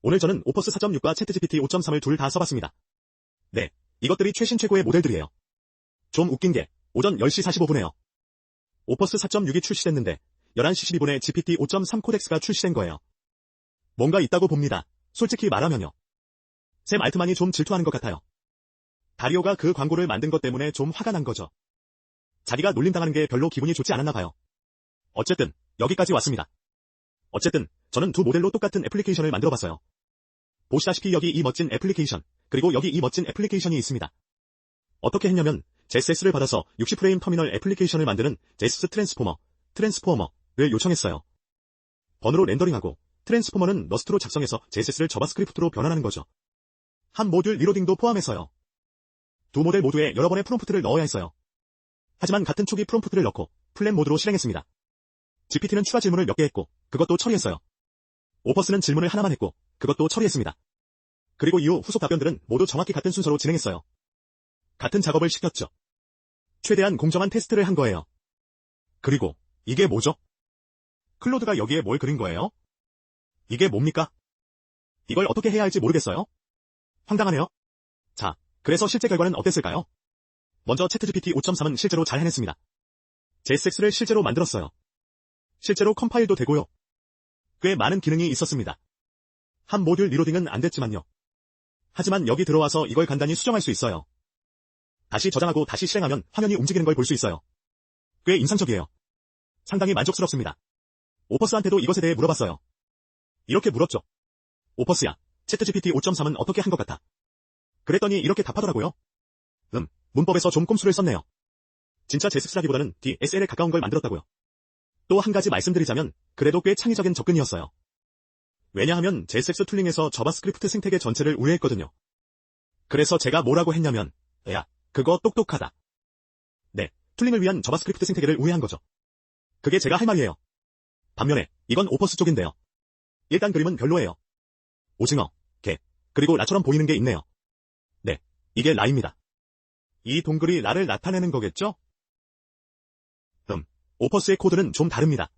오늘 저는 오퍼스 4.6과 챗GPT 5.3을 둘 다 써봤습니다. 네, 이것들이 최신 최고의 모델들이에요. 좀 웃긴 게 오전 10시 45분에요. 오퍼스 4.6이 출시됐는데 11시 12분에 GPT 5.3 코덱스가 출시된 거예요. 뭔가 있다고 봅니다. 솔직히 말하면요. 샘 알트만이 좀 질투하는 것 같아요. 다리오가 그 광고를 만든 것 때문에 좀 화가 난 거죠. 자기가 놀림당하는 게 별로 기분이 좋지 않았나 봐요. 어쨌든 여기까지 왔습니다. 어쨌든 저는 두 모델로 똑같은 애플리케이션을 만들어봤어요. 보시다시피 여기 이 멋진 애플리케이션, 그리고 여기 이 멋진 애플리케이션이 있습니다. 어떻게 했냐면 제스S를 받아서 60프레임 터미널 애플리케이션을 만드는 제스스 트랜스포머를 요청했어요. 번호로 렌더링하고 트랜스포머는 러스트로 작성해서 제스S를 자바스크립트로 변환하는 거죠. 한 모듈 리로딩도 포함해서요. 두 모델 모두에 여러 번의 프롬프트를 넣어야 했어요. 하지만 같은 초기 프롬프트를 넣고 플랜 모드로 실행했습니다. GPT는 추가 질문을 몇 개 했고 그것도 처리했어요. 오퍼스는 질문을 하나만 했고 그것도 처리했습니다. 그리고 이후 후속 답변들은 모두 정확히 같은 순서로 진행했어요. 같은 작업을 시켰죠. 최대한 공정한 테스트를 한 거예요. 그리고 이게 뭐죠? 클로드가 여기에 뭘 그린 거예요? 이게 뭡니까? 이걸 어떻게 해야 할지 모르겠어요? 황당하네요. 자, 그래서 실제 결과는 어땠을까요? 먼저 챗GPT 5.3은 실제로 잘 해냈습니다. JSX를 실제로 만들었어요. 실제로 컴파일도 되고요. 꽤 많은 기능이 있었습니다. 한 모듈 리로딩은 안 됐지만요. 하지만 여기 들어와서 이걸 간단히 수정할 수 있어요. 다시 저장하고 다시 실행하면 화면이 움직이는 걸 볼 수 있어요. 꽤 인상적이에요. 상당히 만족스럽습니다. 오퍼스한테도 이것에 대해 물어봤어요. 이렇게 물었죠. 오퍼스야, 챗GPT 5.3은 어떻게 한 것 같아? 그랬더니 이렇게 답하더라고요. 문법에서 좀 꼼수를 썼네요. 진짜 제스스라기보다는 DSL에 가까운 걸 만들었다고요. 또 한 가지 말씀드리자면 그래도 꽤 창의적인 접근이었어요. 왜냐하면 JSX 툴링에서 자바스크립트 생태계 전체를 우회했거든요. 그래서 제가 뭐라고 했냐면 야, 그거 똑똑하다. 네, 툴링을 위한 자바스크립트 생태계를 우회한 거죠. 그게 제가 할 말이에요. 반면에 이건 오퍼스 쪽인데요. 일단 그림은 별로예요. 오징어, 개, 그리고 라처럼 보이는 게 있네요. 네, 이게 라입니다. 이 동글이 라를 나타내는 거겠죠? 오퍼스의 코드는 좀 다릅니다.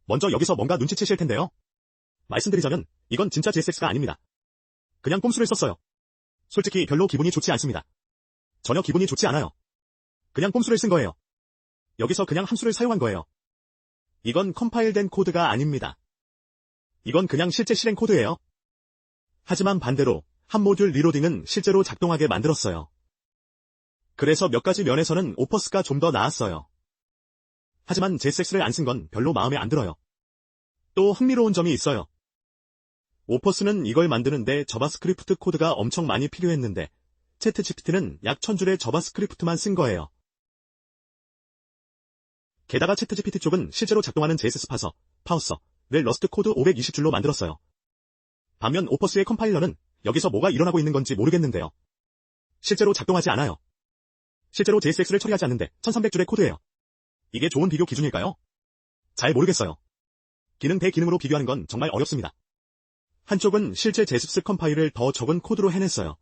먼저 여기서 뭔가 눈치채실 텐데요. 말씀드리자면 이건 진짜 JSX가 아닙니다. 그냥 꼼수를 썼어요. 솔직히 별로 기분이 좋지 않습니다. 전혀 기분이 좋지 않아요. 그냥 꼼수를 쓴 거예요. 여기서 그냥 함수를 사용한 거예요. 이건 컴파일된 코드가 아닙니다. 이건 그냥 실제 실행 코드예요. 하지만 반대로 한 모듈 리로딩은 실제로 작동하게 만들었어요. 그래서 몇 가지 면에서는 오퍼스가 좀 더 나았어요. 하지만 JSX를 안 쓴 건 별로 마음에 안 들어요. 또 흥미로운 점이 있어요. 오퍼스는 이걸 만드는데 자바스크립트 코드가 엄청 많이 필요했는데 챗GPT는 약 1000줄의 자바스크립트만 쓴 거예요. 게다가 챗GPT 쪽은 실제로 작동하는 JSS 파우서를 러스트 코드 520줄로 만들었어요. 반면 오퍼스의 컴파일러는 여기서 뭐가 일어나고 있는 건지 모르겠는데요. 실제로 작동하지 않아요. 실제로 JSX를 처리하지 않는데 1300줄의 코드예요. 이게 좋은 비교 기준일까요? 잘 모르겠어요. 기능 대 기능으로 비교하는 건 정말 어렵습니다. 한쪽은 실제 제스스 컴파일을 더 적은 코드로 해냈어요.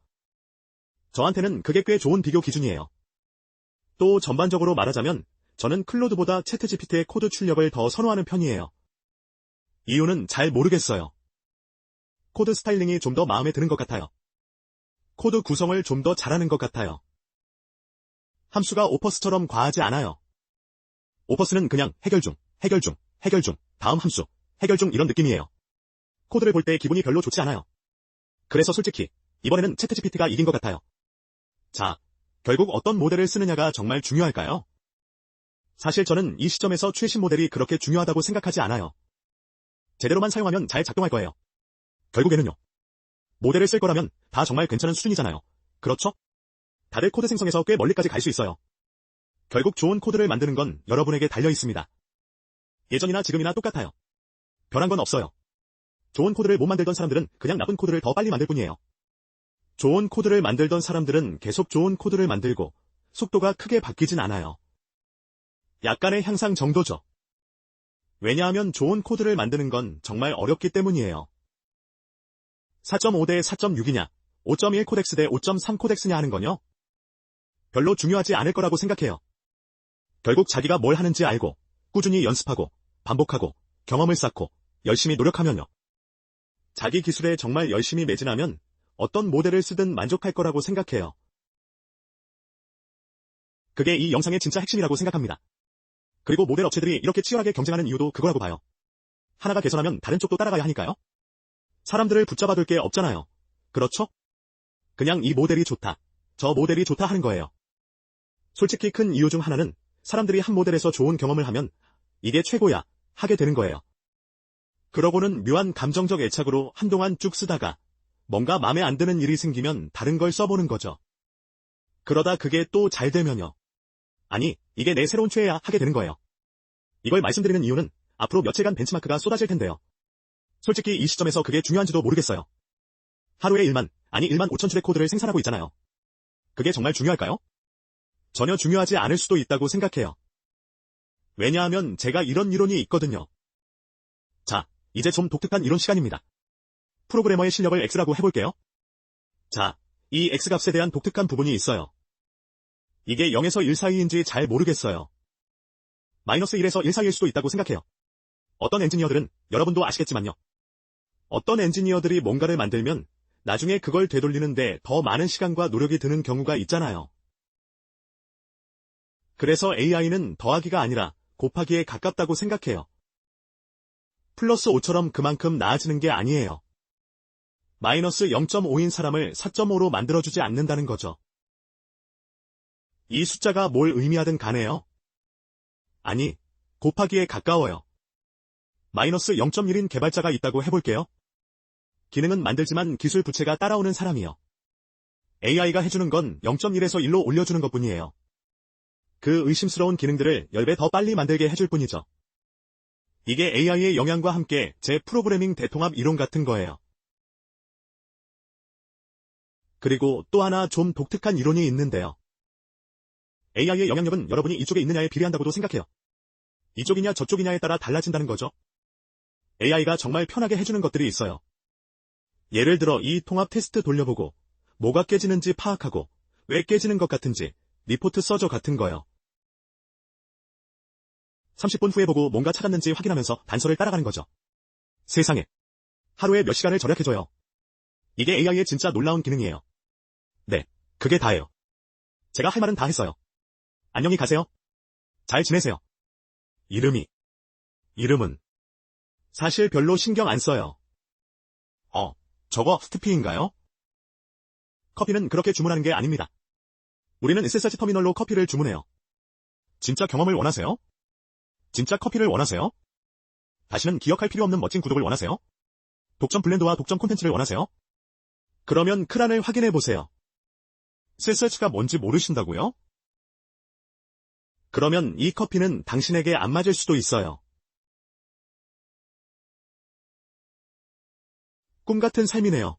저한테는 그게 꽤 좋은 비교 기준이에요. 또 전반적으로 말하자면 저는 클로드보다 챗GPT의 코드 출력을 더 선호하는 편이에요. 이유는 잘 모르겠어요. 코드 스타일링이 좀 더 마음에 드는 것 같아요. 코드 구성을 좀 더 잘하는 것 같아요. 함수가 오퍼스처럼 과하지 않아요. 오퍼스는 그냥 해결 중, 다음 함수, 해결 중 이런 느낌이에요. 코드를 볼 때 기분이 별로 좋지 않아요. 그래서 솔직히 이번에는 챗GPT가 이긴 것 같아요. 자, 결국 어떤 모델을 쓰느냐가 정말 중요할까요? 사실 저는 이 시점에서 최신 모델이 그렇게 중요하다고 생각하지 않아요. 제대로만 사용하면 잘 작동할 거예요. 결국에는요. 모델을 쓸 거라면 다 정말 괜찮은 수준이잖아요. 그렇죠? 다들 코드 생성에서 꽤 멀리까지 갈 수 있어요. 결국 좋은 코드를 만드는 건 여러분에게 달려 있습니다. 예전이나 지금이나 똑같아요. 변한 건 없어요. 좋은 코드를 못 만들던 사람들은 그냥 나쁜 코드를 더 빨리 만들 뿐이에요. 좋은 코드를 만들던 사람들은 계속 좋은 코드를 만들고 속도가 크게 바뀌진 않아요. 약간의 향상 정도죠. 왜냐하면 좋은 코드를 만드는 건 정말 어렵기 때문이에요. 4.5 대 4.6이냐, 5.1 코덱스 대 5.3 코덱스냐 하는 건요? 별로 중요하지 않을 거라고 생각해요. 결국 자기가 뭘 하는지 알고 꾸준히 연습하고 반복하고 경험을 쌓고 열심히 노력하면요. 자기 기술에 정말 열심히 매진하면 어떤 모델을 쓰든 만족할 거라고 생각해요. 그게 이 영상의 진짜 핵심이라고 생각합니다. 그리고 모델 업체들이 이렇게 치열하게 경쟁하는 이유도 그거라고 봐요. 하나가 개선하면 다른 쪽도 따라가야 하니까요. 사람들을 붙잡아둘 게 없잖아요. 그렇죠? 그냥 이 모델이 좋다, 저 모델이 좋다 하는 거예요. 솔직히 큰 이유 중 하나는 사람들이 한 모델에서 좋은 경험을 하면 이게 최고야 하게 되는 거예요. 그러고는 묘한 감정적 애착으로 한동안 쭉 쓰다가 뭔가 마음에 안 드는 일이 생기면 다른 걸 써보는 거죠. 그러다 그게 또 잘 되면요. 아니, 이게 내 새로운 최애야 하게 되는 거예요. 이걸 말씀드리는 이유는 앞으로 며칠간 벤치마크가 쏟아질 텐데요. 솔직히 이 시점에서 그게 중요한지도 모르겠어요. 하루에 1만 5천 줄의 코드를 생산하고 있잖아요. 그게 정말 중요할까요? 전혀 중요하지 않을 수도 있다고 생각해요. 왜냐하면 제가 이런 이론이 있거든요. 자, 이제 좀 독특한 이론 시간입니다. 프로그래머의 실력을 X라고 해볼게요. 자, 이 X값에 대한 독특한 부분이 있어요. 이게 0에서 1 사이인지 잘 모르겠어요. 마이너스 1에서 1 사이일 수도 있다고 생각해요. 어떤 엔지니어들은 여러분도 아시겠지만요. 어떤 엔지니어들이 뭔가를 만들면 나중에 그걸 되돌리는데 더 많은 시간과 노력이 드는 경우가 있잖아요. 그래서 AI는 더하기가 아니라 곱하기에 가깝다고 생각해요. 플러스 5처럼 그만큼 나아지는 게 아니에요. 마이너스 0.5인 사람을 4.5로 만들어주지 않는다는 거죠. 이 숫자가 뭘 의미하든 간에요. 아니, 곱하기에 가까워요. 마이너스 0.1인 개발자가 있다고 해볼게요. 기능은 만들지만 기술 부채가 따라오는 사람이요. AI가 해주는 건 0.1에서 1로 올려주는 것뿐이에요. 그 의심스러운 기능들을 10배 더 빨리 만들게 해줄 뿐이죠. 이게 AI의 영향과 함께 제 프로그래밍 대통합 이론 같은 거예요. 그리고 또 하나 좀 독특한 이론이 있는데요. AI의 영향력은 여러분이 이쪽에 있느냐에 비례한다고도 생각해요. 이쪽이냐 저쪽이냐에 따라 달라진다는 거죠. AI가 정말 편하게 해주는 것들이 있어요. 예를 들어 이 통합 테스트 돌려보고 뭐가 깨지는지 파악하고 왜 깨지는 것 같은지 리포트 써줘 같은 거요. 30분 후에 보고 뭔가 찾았는지 확인하면서 단서를 따라가는 거죠. 세상에. 하루에 몇 시간을 절약해줘요. 이게 AI의 진짜 놀라운 기능이에요. 네, 그게 다예요. 제가 할 말은 다 했어요. 안녕히 가세요. 잘 지내세요. 이름은 사실 별로 신경 안 써요. 저거 스티피인가요? 커피는 그렇게 주문하는 게 아닙니다. 우리는 SSH 터미널로 커피를 주문해요. 진짜 경험을 원하세요? 진짜 커피를 원하세요? 다시는 기억할 필요 없는 멋진 구독을 원하세요? 독점 블렌드와 독점 콘텐츠를 원하세요? 그러면 크란을 확인해보세요. SSH가 뭔지 모르신다고요? 그러면 이 커피는 당신에게 안 맞을 수도 있어요. 꿈 같은 삶이네요.